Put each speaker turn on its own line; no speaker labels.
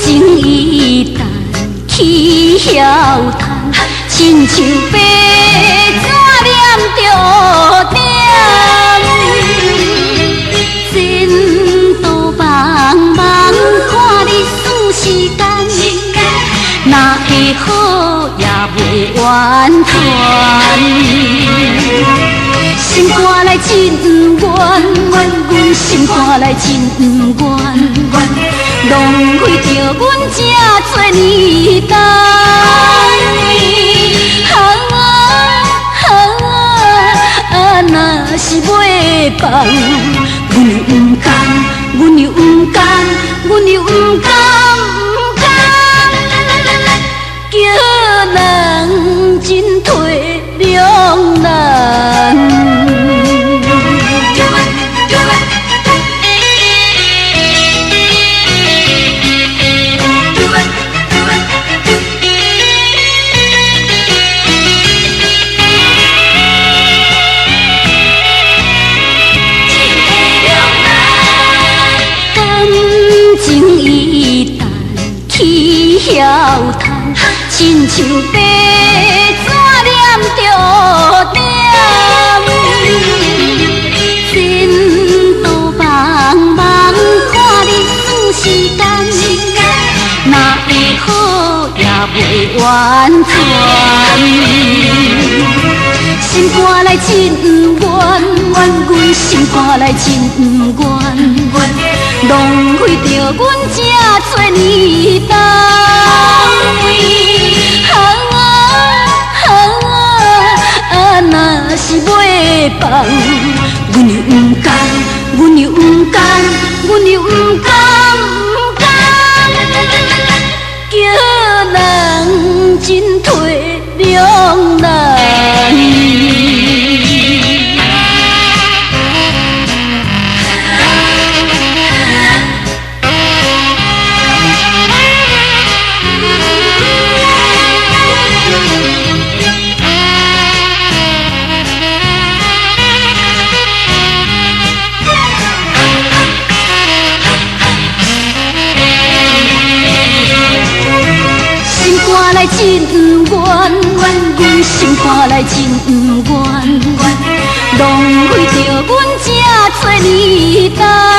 情一旦起晓谈，亲像白纸念着点，前途茫茫，看你算时间，哪会好也袂完全。心肝内真不愿，阮心肝内真不愿，浪费着阮这多年等。若是袂放，阮又不甘，阮又不甘，阮又不甘，不甘，叫人真体两难。起晓谈，亲像白纸念着点，前途茫茫，看你算时间，哪会好也袂完全。心肝内真不愿，阮心肝内真不愿。浪费着阮这多年等，若是袂放，阮又不甘，阮又不甘，阮又不甘，不甘，叫人真体两难。真不愿，阮心肝内真不愿，浪费着阮这多年等。